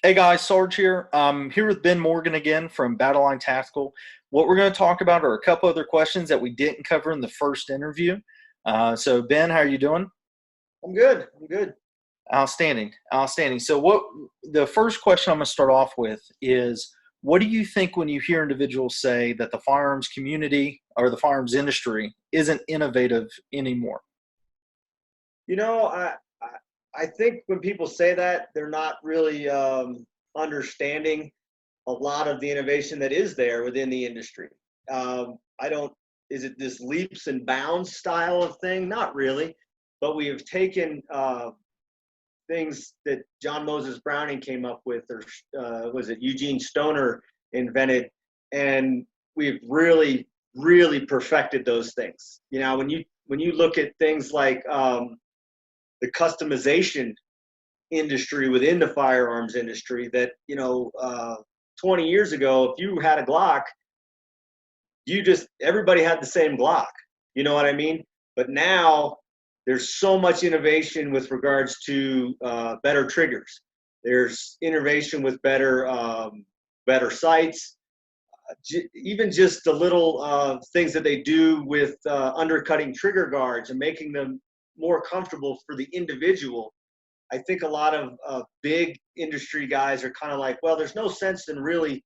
Hey guys, Sarge here. I'm here with Ben Morgan again from Battleline Tactical. What we're going to talk about are a couple other questions that we didn't cover in the first interview. So Ben, how are you doing? I'm good. I'm good. Outstanding, outstanding. So what the first question I'm going to start off with is, what do you think when you hear individuals say that the firearms community or the firearms industry isn't innovative anymore? You know, I think when people say that, they're not really understanding a lot of the innovation that is there within the industry. I don't. Is it this leaps and bounds style of thing? Not really, but we have taken things that John Moses Browning came up with, or was it Eugene Stoner invented, and we've really perfected those things. You know, when you look at things like the customization industry within the firearms industry, that 20 years ago, if you had a Glock, everybody had the same Glock. You know what I mean? But now there's so much innovation with regards to better triggers. There's innovation with better sights. Even just the little things that they do with undercutting trigger guards and making them more comfortable for the individual. I think a lot of big industry guys are kind of like, well, there's no sense in really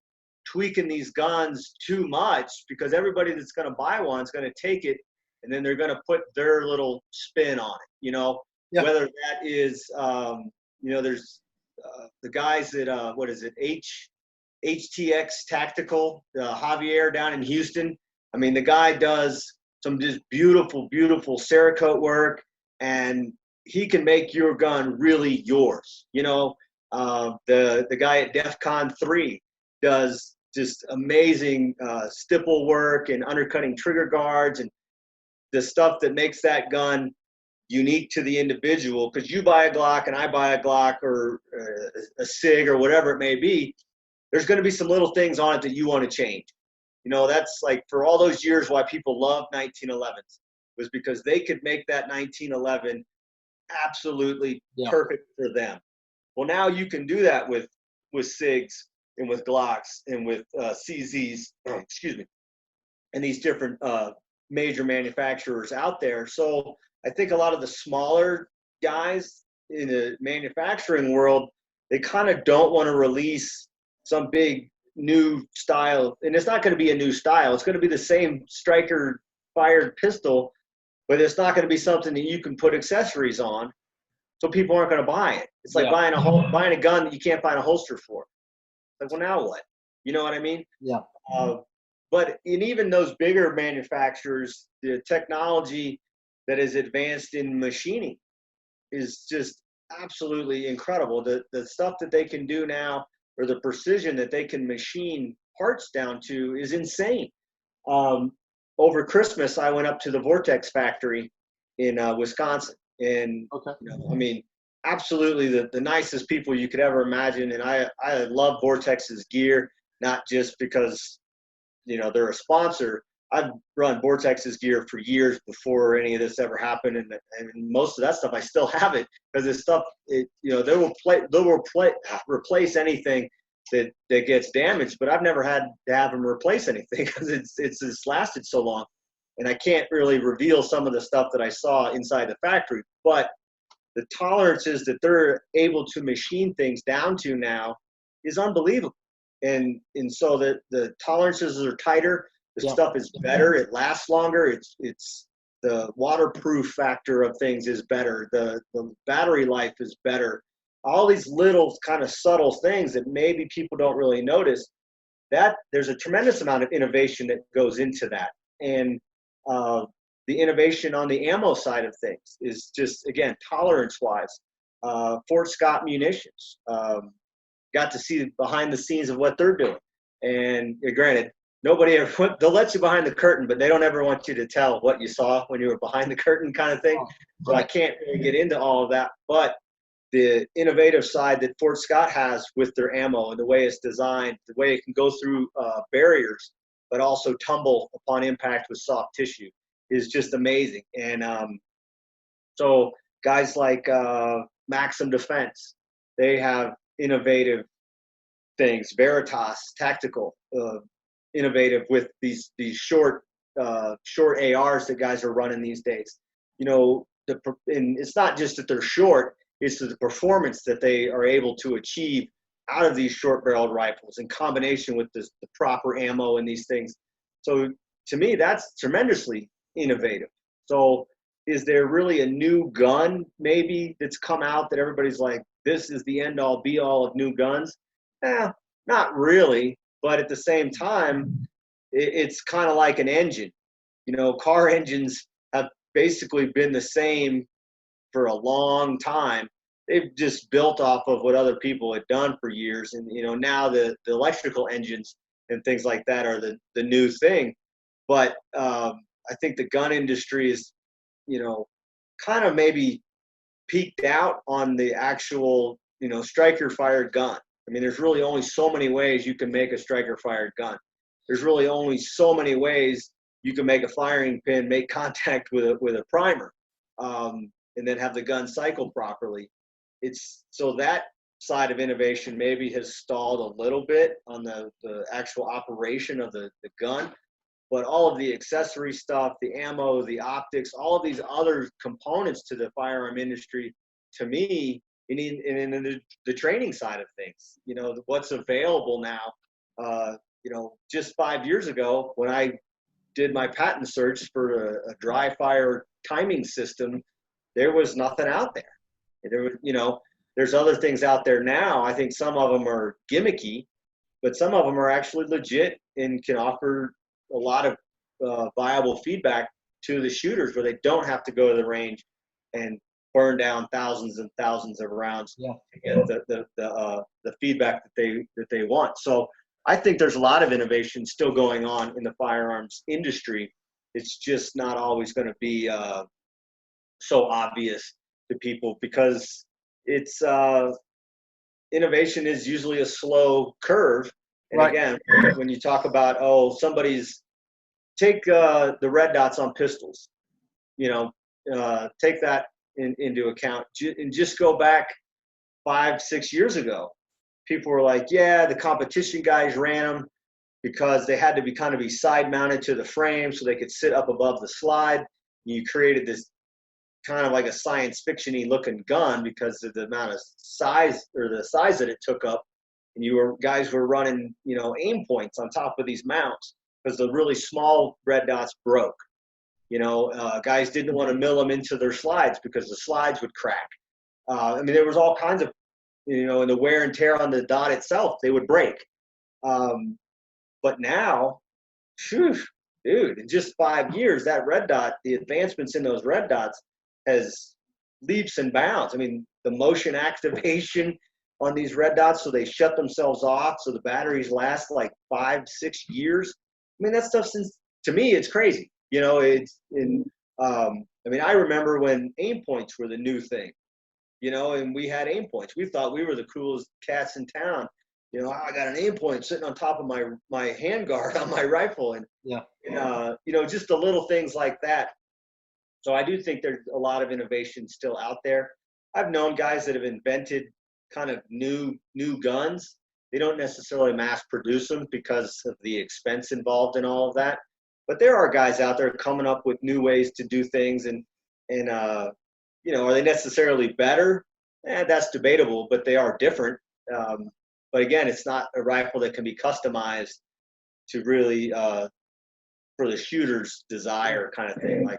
tweaking these guns too much, because everybody that's going to buy one is going to take it and then they're going to put their little spin on it. Yeah. Whether that is, there's the guys that, what is it, HTX Tactical, Javier down in Houston. I mean, the guy does some just beautiful Cerakote work, and he can make your gun really yours. The guy at DEFCON 3 does just amazing stipple work and undercutting trigger guards and the stuff that makes that gun unique to the individual. Because you buy a Glock and I buy a Glock, or a SIG or whatever it may be, there's going to be some little things on it that you want to change. That's like, for all those years, why people loved 1911s was because they could make that 1911 absolutely Yeah. perfect for them. Well, now you can do that with SIGs and with Glocks and with CZs, excuse me, and these different major manufacturers out there. So I think a lot of the smaller guys in the manufacturing world, they kind of don't want to release some big new style. And it's not going to be a new style. It's going to be the same striker fired pistol, but it's not going to be something that you can put accessories on, so people aren't going to buy it. It's like Yeah. buying a gun that you can't find a holster for. Like, well, now what? You know what I mean? Yeah. Uh, but in even those bigger manufacturers, the technology that is advanced in machining is just absolutely incredible. The stuff that they can do now, or the precision that they can machine parts down to, is insane. Um, Over Christmas, I went up to the Vortex factory in Wisconsin, and Okay. I mean, absolutely the nicest people you could ever imagine. And I love Vortex's gear, not just because they're a sponsor. I've run Vortex's gear for years before any of this ever happened, and most of that stuff I still have it, because this stuff, they will replace anything that gets damaged. But I've never had to have them replace anything because it's lasted so long, and I can't really reveal some of the stuff that I saw inside the factory. But the tolerances that they're able to machine things down to now is unbelievable, and so the tolerances are tighter. The Yeah. stuff is better. It lasts longer. It's the waterproof factor of things is better. The battery life is better. All these little kind of subtle things that maybe people don't really notice, that there's a tremendous amount of innovation that goes into that. And the innovation on the ammo side of things is just, again, tolerance wise. Fort Scott Munitions, got to see behind the scenes of what they're doing. And granted, nobody ever, they'll let you behind the curtain, but they don't ever want you to tell what you saw when you were behind the curtain, kind of thing. So I can't really get into all of that. But the innovative side that Fort Scott has with their ammo, and the way it's designed, the way it can go through barriers, but also tumble upon impact with soft tissue, is just amazing. And so guys like Maxim Defense, they have innovative things, Veritas, tactical, innovative with these short ARs that guys are running these days. You know, and it's not just that they're short, it's the performance that they are able to achieve out of these short-barreled rifles in combination with the proper ammo and these things. So to me, that's tremendously innovative. So is there really a new gun maybe that's come out that everybody's like, this is the end-all, be-all of new guns? Not really. But at the same time, it's kind of like an engine. You know, car engines have basically been the same for a long time. They've just built off of what other people had done for years. And, you know, now the electrical engines and things like that are the new thing. But I think the gun industry is, you know, kind of maybe peaked out on the actual, you know, striker fired gun. I mean, there's really only so many ways you can make a striker fired gun. There's really only so many ways you can make a firing pin make contact with a primer, and then have the gun cycle properly. It's so that side of innovation maybe has stalled a little bit on the actual operation of the gun, but all of the accessory stuff, the ammo, the optics, all of these other components to the firearm industry, to me, and in the training side of things, you know, what's available now. You know, just 5 years ago when I did my patent search for a dry fire timing system, there was nothing out there. There was, you know, there's other things out there now. I think some of them are gimmicky, but some of them are actually legit and can offer a lot of viable feedback to the shooters where they don't have to go to the range and burn down thousands and thousands of rounds to get the feedback that they want. So I think there's a lot of innovation still going on in the firearms industry. It's just not always going to be so obvious to people because it's innovation is usually a slow curve. And right. Again, when you talk about, somebody's take the red dots on pistols, you know, take that into account and just go back 5-6 years ago. People were like, yeah, the competition guys ran them because they had to be side mounted to the frame so they could sit up above the slide. You created this kind of like a science fiction-y looking gun because of the amount of size or the size that it took up. And guys were running, you know, aim points on top of these mounts because the really small red dots broke. You know, guys didn't want to mill them into their slides because the slides would crack. I mean, there was all kinds of, you know, and the wear and tear on the dot itself, they would break. But now, dude, in just 5 years, that red dot, the advancements in those red dots has leaps and bounds. I mean, the motion activation on these red dots, so they shut themselves off, so the batteries last like 5-6 years. I mean, that stuff, to me, it's crazy. You know, I mean, I remember when aim points were the new thing. You know, and we had aim points. We thought we were the coolest cats in town. You know, I got an aim point sitting on top of my handguard on my rifle, and you know, just the little things like that. So I do think there's a lot of innovation still out there. I've known guys that have invented kind of new guns. They don't necessarily mass produce them because of the expense involved in all of that. But there are guys out there coming up with new ways to do things, and you know, are they necessarily better? That's debatable, but they are different. But again, it's not a rifle that can be customized to really for the shooter's desire kind of thing. Like,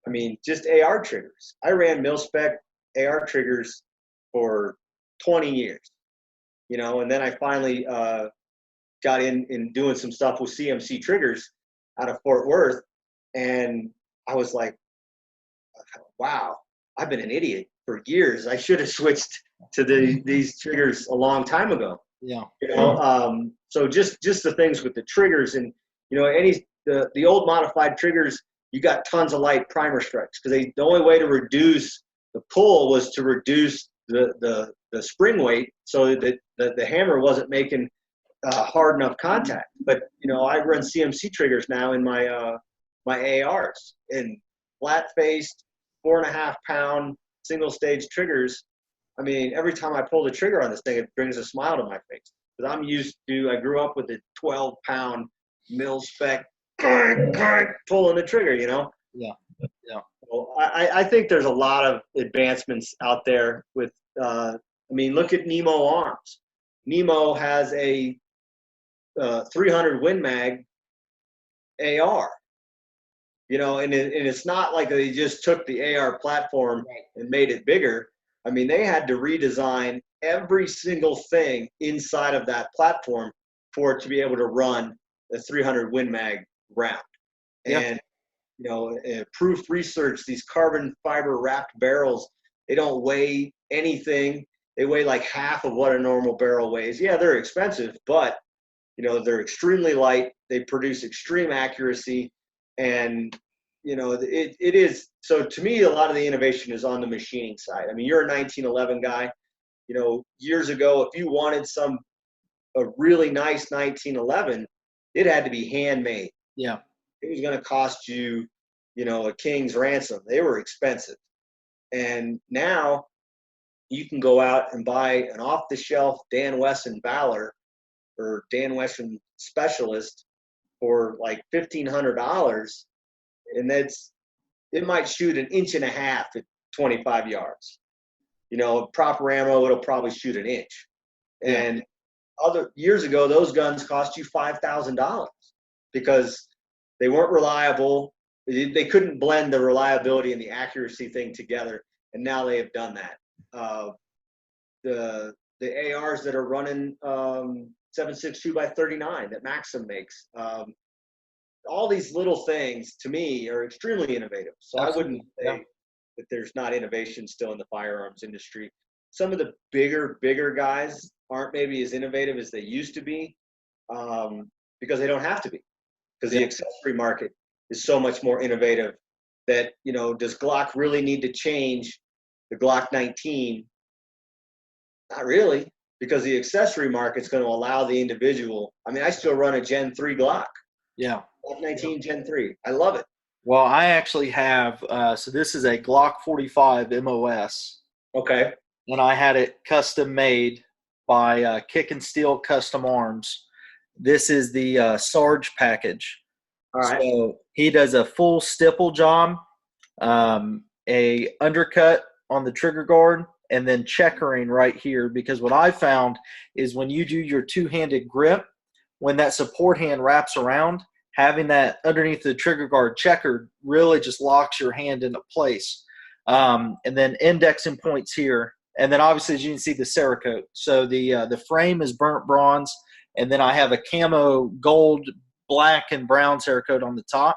I mean, just AR triggers. I ran mil-spec AR triggers for 20 years, you know, and then I finally got in doing some stuff with CMC triggers out of Fort Worth, and I was like, wow, I've been an idiot for years. I should have switched to these triggers a long time ago. Yeah. You know, so just the things with the triggers, and you know, the old modified triggers, you got tons of light primer strikes because the only way to reduce the pull was to reduce the spring weight so that the hammer wasn't making hard enough contact. But you know, I run CMC triggers now in my my ARs, and flat-faced 4.5 pound single stage triggers. I mean, every time I pull the trigger on this thing, it brings a smile to my face. because I grew up with a 12-pound mil spec pulling the trigger, you know? Yeah. Yeah. Well, I think there's a lot of advancements out there with, I mean, look at Nemo Arms. Nemo has a 300 Win Mag AR, you know, and it's not like they just took the AR platform and made it bigger. I mean, they had to redesign every single thing inside of that platform for it to be able to run the 300 Win Mag round. Yeah. And, you know, proof research, these carbon fiber wrapped barrels, they don't weigh anything. They weigh like half of what a normal barrel weighs. Yeah, they're expensive, but, you know, they're extremely light. They produce extreme accuracy. And, you know, it is. So to me, a lot of the innovation is on the machining side. I mean, you're a 1911 guy. You know, years ago, if you wanted a really nice 1911, it had to be handmade. Yeah. It was going to cost you, you know, a king's ransom. They were expensive. And now you can go out and buy an off-the-shelf Dan Wesson Valor or Dan Wesson Specialist for like $1,500, and it might shoot 1.5 inches at 25 yards. You know, proper ammo, it'll probably shoot 1 inch. And other years ago, those guns cost you $5,000 because they weren't reliable. They couldn't blend the reliability and the accuracy thing together, and now they have done that. The ARs that are running 7.62x39 that Maxim makes, all these little things to me are extremely innovative. So absolutely. I wouldn't say that there's not innovation still in the firearms industry. Some of the bigger guys aren't maybe as innovative as they used to be because they don't have to be. Because the accessory market is so much more innovative that, you know, does Glock really need to change the Glock 19? Not really, because the accessory market's going to allow the individual. I mean, I still run a Gen 3 Glock. Yeah. Glock 19 Gen 3. I love it. Well, I actually have, so this is a Glock 45 MOS. Okay. And I had it custom made by Kick and Steel Custom Arms. This is the Sarge package. All right. So he does a full stipple job, a undercut on the trigger guard, and then checkering right here. Because what I found is when you do your two-handed grip, when that support hand wraps around, having that underneath the trigger guard checkered really just locks your hand into place. And then indexing points here. And then obviously, as you can see, the Cerakote. So the frame is burnt bronze. And then I have a camo gold, black, and brown Cerakote on the top.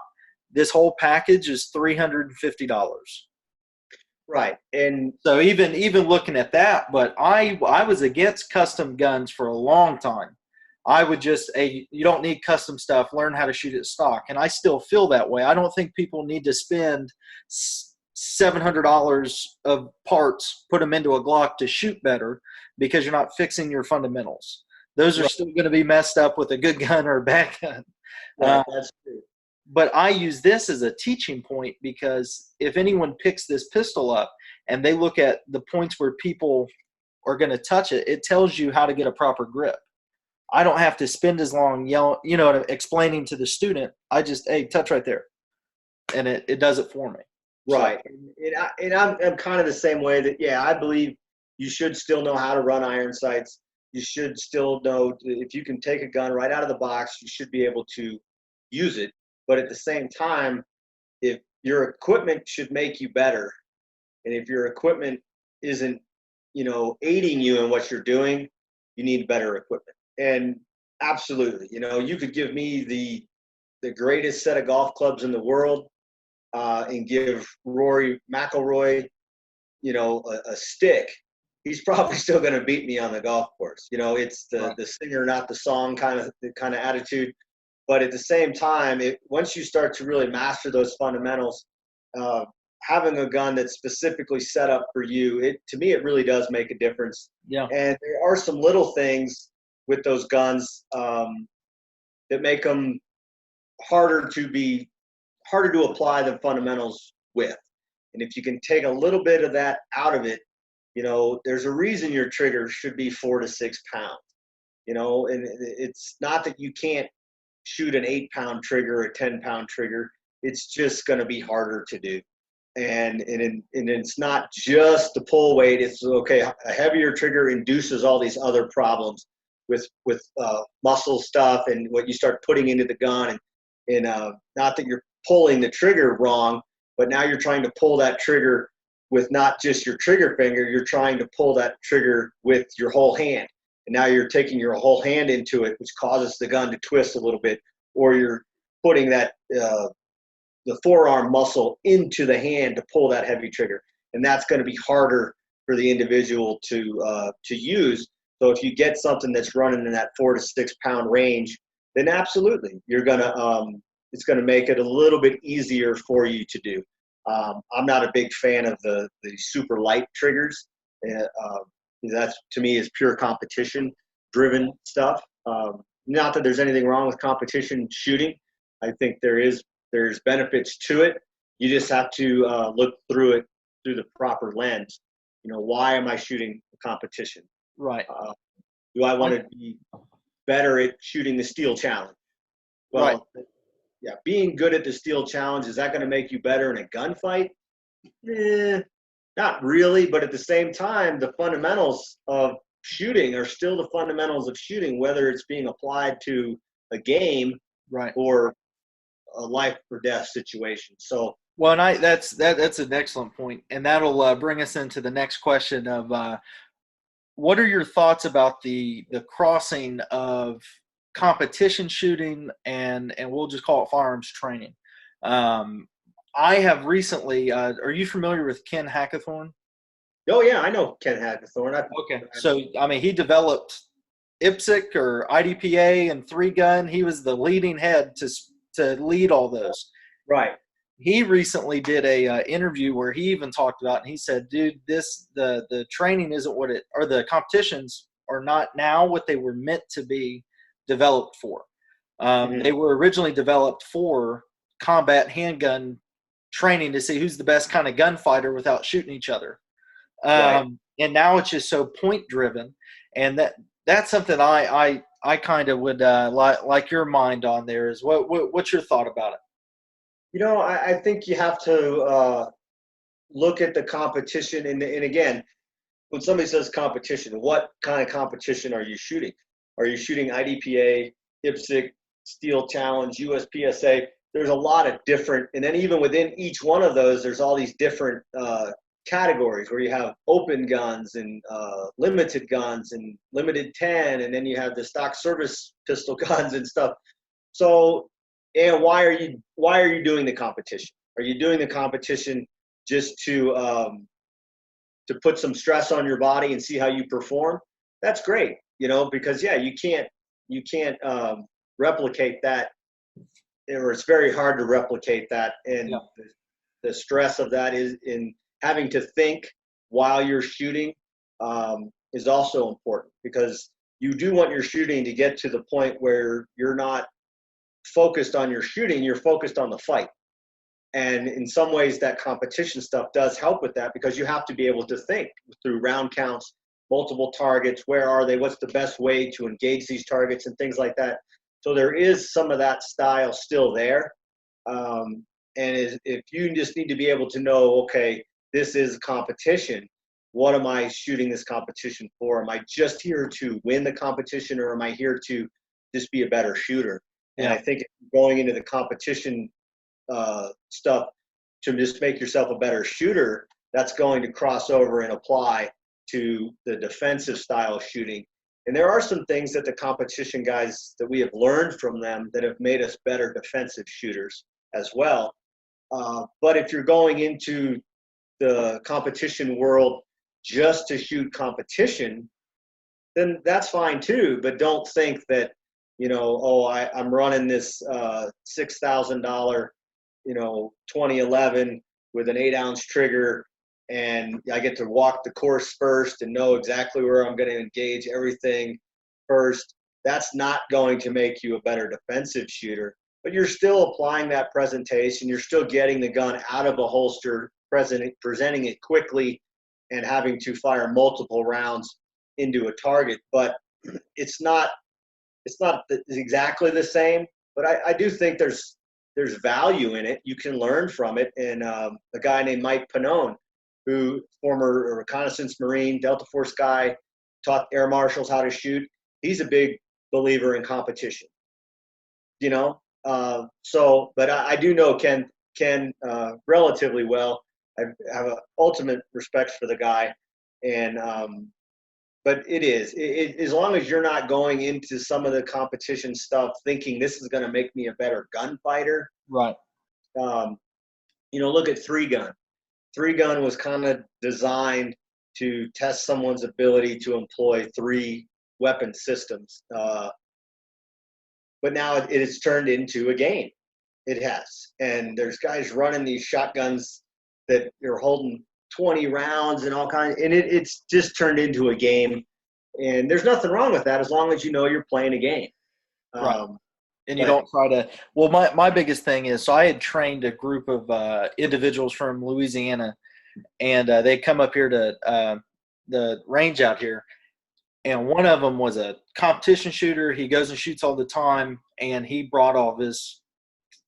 This whole package is $350. Right. And so even looking at that, but I was against custom guns for a long time. I would just, you don't need custom stuff. Learn how to shoot it stock. And I still feel that way. I don't think people need to spend $700 of parts, put them into a Glock to shoot better because you're not fixing your fundamentals. Those are still going to be messed up with a good gun or a bad gun. That's true. But I use this as a teaching point because if anyone picks this pistol up and they look at the points where people are going to touch it, it tells you how to get a proper grip. I don't have to spend as long explaining to the student. I just, hey, touch right there. And it does it for me. Right. And I'm kind of the same way that, I believe you should still know how to run iron sights. You should still know if you can take a gun right out of the box, you should be able to use it. But at the same time, if your equipment should make you better, and if your equipment isn't, aiding you in what you're doing, you need better equipment. And absolutely, you could give me the greatest set of golf clubs in the world and give Rory McIlroy, a stick. He's probably still going to beat me on the golf course. It's the singer, not the song kind of attitude. But at the same time, once you start to really master those fundamentals, having a gun that's specifically set up for you, to me, it really does make a difference. Yeah. And there are some little things with those guns that make them harder to apply the fundamentals with. And if you can take a little bit of that out of it, there's a reason your trigger should be 4 to 6 pounds. And it's not that you can't shoot an 8-pound trigger or a 10-pound trigger. It's just going to be harder to do. And it's not just the pull weight. It's okay. A heavier trigger induces all these other problems with muscle stuff and what you start putting into the gun. And not that you're pulling the trigger wrong, but now you're trying to pull that trigger with not just your trigger finger. You're trying to pull that trigger with your whole hand. And now you're taking your whole hand into it, which causes the gun to twist a little bit, or you're putting that the forearm muscle into the hand to pull that heavy trigger, and that's going to be harder for the individual to use. So if you get something that's running in that 4 to 6 pound range, then absolutely you're gonna it's going to make it a little bit easier for you to do. I'm not a big fan of the super light triggers. That's, to me, is pure competition driven stuff. Not that there's anything wrong with competition shooting. I think there's benefits to it. You just have to look through it through the proper lens. Why am I shooting a competition? Right. Do I want to be better at shooting the steel challenge? Well, right. Yeah, being good at the steel challenge, is that going to make you better in a gunfight? Not really, but at the same time, the fundamentals of shooting are still the fundamentals of shooting, whether it's being applied to a game, right, or a life or death situation. So, well, and that's an excellent point, and that'll bring us into the next question of what are your thoughts about the crossing of competition shooting and we'll just call it firearms training. I have recently. Are you familiar with Ken Hackathorn? Oh yeah, I know Ken Hackathorn. Okay, so he developed IPSC or IDPA and 3-gun. He was the leading head to lead all those. Right. He recently did a interview where he even talked about, and he said, "Dude, the training isn't what it, or the competitions are not now what they were meant to be developed for. They were originally developed for combat handgun training to see who's the best kind of gunfighter without shooting each other. Right. And now it's just so point driven, and that's something I kind of would like your mind on there. Is what's your thought about it? I think you have to look at the competition, and again, when somebody says competition, what kind of competition are you shooting? Are you shooting IDPA, IPSC, Steel Challenge, USPSA? There's a lot of different, and then even within each one of those, there's all these different categories where you have open guns and limited guns and limited 10, and then you have the stock service pistol guns and stuff. So, and why are you doing the competition? Are you doing the competition just to put some stress on your body and see how you perform? That's great, because you can't replicate that, or it's very hard to replicate that, and the stress of that is in having to think while you're shooting is also important, because you do want your shooting to get to the point where you're not focused on your shooting, you're focused on the fight. And in some ways that competition stuff does help with that, because you have to be able to think through round counts, multiple targets, where are they, what's the best way to engage these targets and things like that. So there is some of that style still there. And if you just need to be able to know, okay, this is competition, what am I shooting this competition for? Am I just here to win the competition, or am I here to just be a better shooter? And I think going into the competition stuff to just make yourself a better shooter, that's going to cross over and apply to the defensive style shooting. And there are some things that the competition guys that we have learned from them that have made us better defensive shooters as well. But if you're going into the competition world just to shoot competition, then that's fine too. But don't think that, I'm running this $6,000, 2011 with an 8-ounce trigger, and I get to walk the course first and know exactly where I'm going to engage everything first. That's not going to make you a better defensive shooter, but you're still applying that presentation. You're still getting the gun out of a holster, presenting it quickly, and having to fire multiple rounds into a target. But it's not exactly the same, but I do think there's value in it. You can learn from it. And a guy named Mike Pannone, who former reconnaissance Marine, Delta Force guy, taught air marshals how to shoot. He's a big believer in competition. But I do know Ken relatively well. I have an ultimate respect for the guy, and but as long as you're not going into some of the competition stuff thinking this is going to make me a better gunfighter. Right. Look at 3-gun. 3-gun was kind of designed to test someone's ability to employ 3 weapon systems. But now it has turned into a game. It has. And there's guys running these shotguns that you're holding 20 rounds and all kinds, and it's just turned into a game. And there's nothing wrong with that as long as you know you're playing a game. Right. And you don't try to – well, my biggest thing is, so I had trained a group of individuals from Louisiana, and they come up here to the range out here. And one of them was a competition shooter. He goes and shoots all the time, and he brought all of his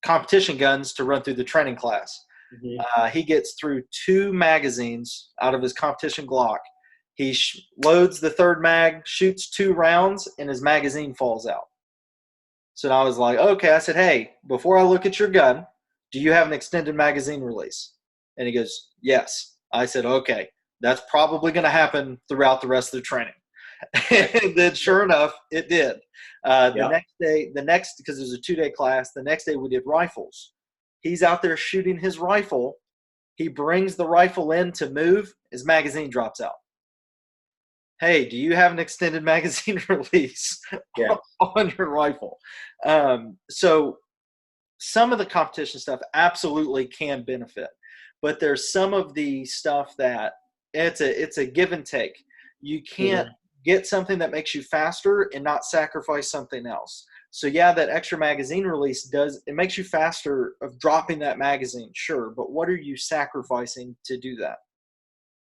competition guns to run through the training class. Mm-hmm. He gets through 2 magazines out of his competition Glock. He loads the 3rd mag, shoots 2 rounds, and his magazine falls out. So I was like, okay. I said, hey, before I look at your gun, do you have an extended magazine release? And he goes, yes. I said, okay, that's probably going to happen throughout the rest of the training. And then sure enough, it did. The next day, because it was a 2-day class, the next day we did rifles. He's out there shooting his rifle. He brings the rifle in to move. His magazine drops out. Hey, do you have an extended magazine release on your rifle? So some of the competition stuff absolutely can benefit, but there's some of the stuff that it's a give and take. You can't get something that makes you faster and not sacrifice something else. So that extra magazine release it makes you faster of dropping that magazine, sure, but what are you sacrificing to do that?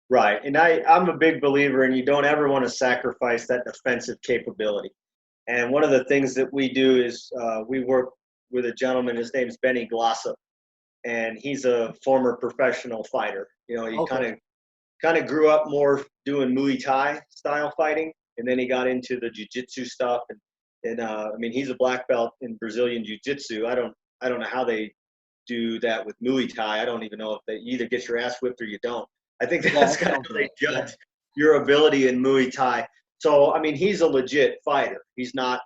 Right. And I'm a big believer in you don't ever want to sacrifice that defensive capability. And one of the things that we do is we work with a gentleman, his name's Benny Glossop, and he's a former professional fighter. He kind of grew up more doing Muay Thai style fighting, and then he got into the jiu-jitsu stuff. And he's a black belt in Brazilian jiu-jitsu. I don't know how they do that with Muay Thai. I don't even know if they either get your ass whipped or you don't. I think that's kind of how they judge your ability in Muay Thai. So, he's a legit fighter. He's not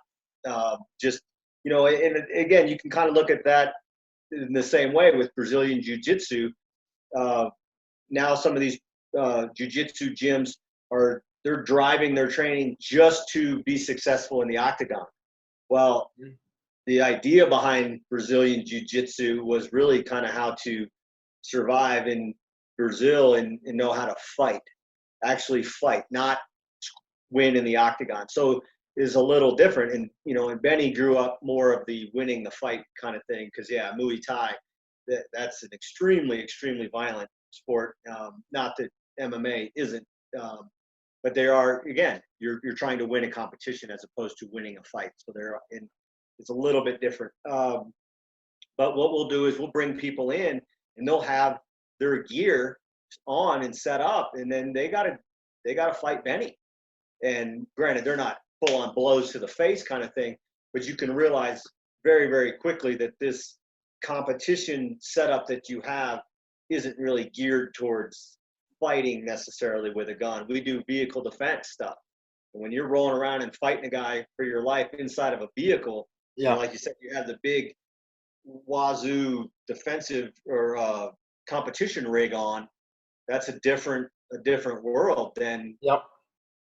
just, and again, you can kind of look at that in the same way with Brazilian Jiu-Jitsu. Now some of these Jiu-Jitsu gyms they're driving their training just to be successful in the octagon. Well, the idea behind Brazilian Jiu-Jitsu was really kind of how to survive in Brazil and know how to actually fight, not win in the octagon. So is a little different. And Benny grew up more of the winning the fight kind of thing because Muay Thai, that's an extremely, extremely violent sport. Not that MMA isn't, but they are, again, you're trying to win a competition as opposed to winning a fight. So it's a little bit different. But what we'll do is we'll bring people in and they'll have their gear on and set up, and then they gotta fight Benny. And granted, they're not full on blows to the face kind of thing, but you can realize very, very quickly that this competition setup that you have isn't really geared towards fighting necessarily with a gun. We do vehicle defense stuff. And when you're rolling around and fighting a guy for your life inside of a vehicle, like you said, you have the big wazoo defensive or competition rig on. That's a different world than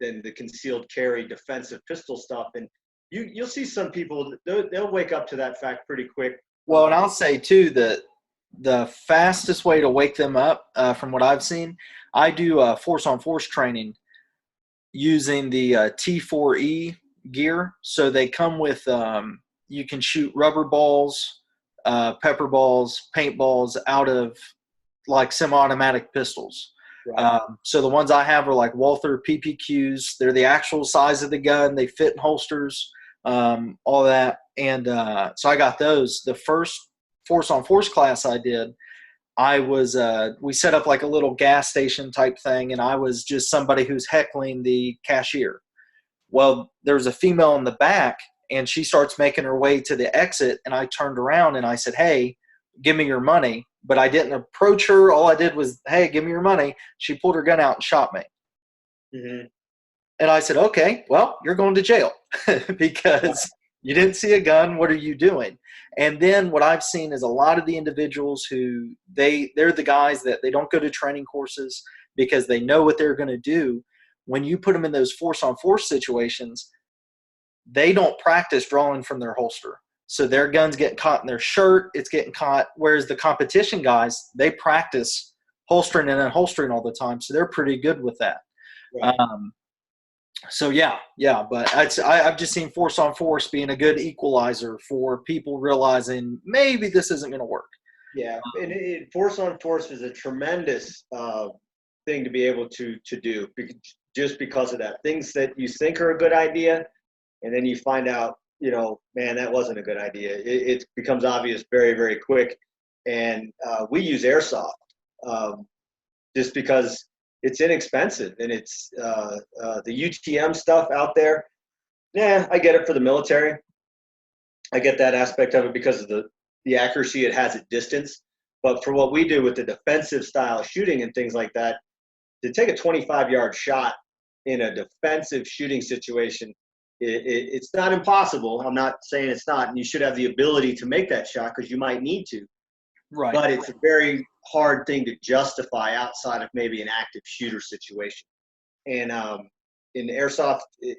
the concealed carry defensive pistol stuff. And you'll see some people they'll wake up to that fact pretty quick. Well, and I'll say too that the fastest way to wake them up, from what I've seen, I do force on force training using the T4E gear. So they come with you can shoot rubber balls, pepper balls, paintballs out of like semi-automatic pistols. Right. So the ones I have are like Walther PPQs. They're the actual size of the gun. They fit in holsters, all that. And so I got those. The first force on force class I did, I was we set up like a little gas station type thing, and I was just somebody who's heckling the cashier. Well, there's a female in the back, and she starts making her way to the exit, and I turned around and I said, "Hey, give me your money." But I didn't approach her. All I did was, "Hey, give me your money." She pulled her gun out and shot me. Mm-hmm. And I said, "Okay, well, you're going to jail because you didn't see a gun. What are you doing?" And then what I've seen is a lot of the individuals who they're the guys that they don't go to training courses because they know what they're going to do. When you put them in those force on force situations, they don't practice drawing from their holster. So their gun's getting caught in their shirt, it's getting caught. Whereas the competition guys, they practice holstering and unholstering all the time. So they're pretty good with that. Right. So yeah, but I've just seen force on force being a good equalizer for people realizing maybe this isn't going to work. Yeah, and force on force is a tremendous thing to be able to do, just because of that. Things that you think are a good idea, and then you find out, man, that wasn't a good idea. It becomes obvious very, very quick. And we use airsoft just because it's inexpensive, and it's the UTM stuff out there. Yeah, I get it for the military. I get that aspect of it because of the accuracy it has at distance. But for what we do with the defensive style shooting and things like that, to take a 25-yard shot in a defensive shooting situation, it's not impossible. I'm not saying it's not, and you should have the ability to make that shot because you might need to. Right. But it's a very hard thing to justify outside of maybe an active shooter situation. And in airsoft, it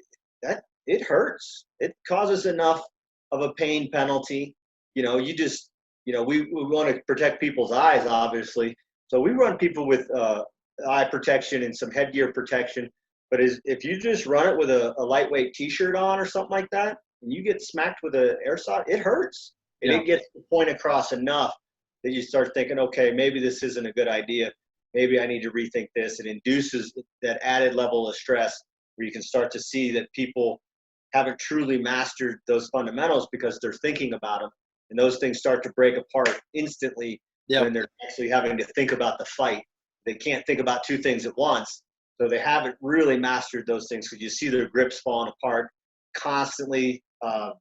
hurts. It causes enough of a pain penalty. We want to protect people's eyes, obviously. So we run people with eye protection and some headgear protection. But if you just run it with a lightweight T-shirt on or something like that, and you get smacked with an airsoft, it hurts. And it gets the point across enough that you start thinking, okay, maybe this isn't a good idea. Maybe I need to rethink this. It induces that added level of stress where you can start to see that people haven't truly mastered those fundamentals because they're thinking about them. And those things start to break apart instantly when they're actually having to think about the fight. They can't think about two things at once. So they haven't really mastered those things because you see their grips falling apart constantly. The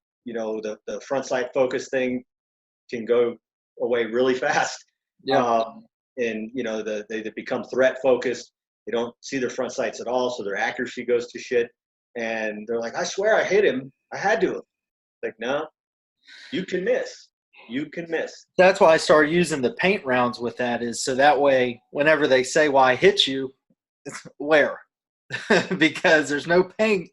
front sight focus thing can go away really fast. They become threat focused. They don't see their front sights at all, so their accuracy goes to shit. And they're like, I swear I hit him. I had to. Like, no, you can miss. You can miss. That's why I started using the paint rounds with that, is so that way whenever they say, well, I hit you, where? Because there's no paint.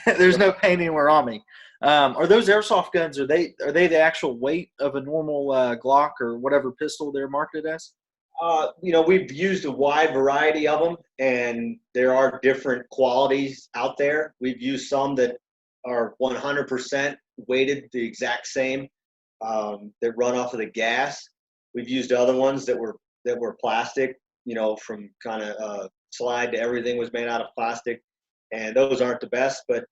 There's no paint anywhere on me. Are those airsoft guns, are they the actual weight of a normal Glock or whatever pistol they're marketed as? We've used a wide variety of them, and there are different qualities out there. We've used some that are 100% weighted the exact same, that run off of the gas. We've used other ones that were plastic, from kind of slide to everything was made out of plastic, and those aren't the best. But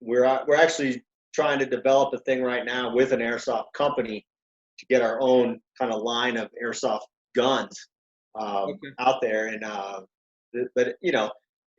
we're actually trying to develop a thing right now with an airsoft company to get our own kind of line of airsoft guns out there. And but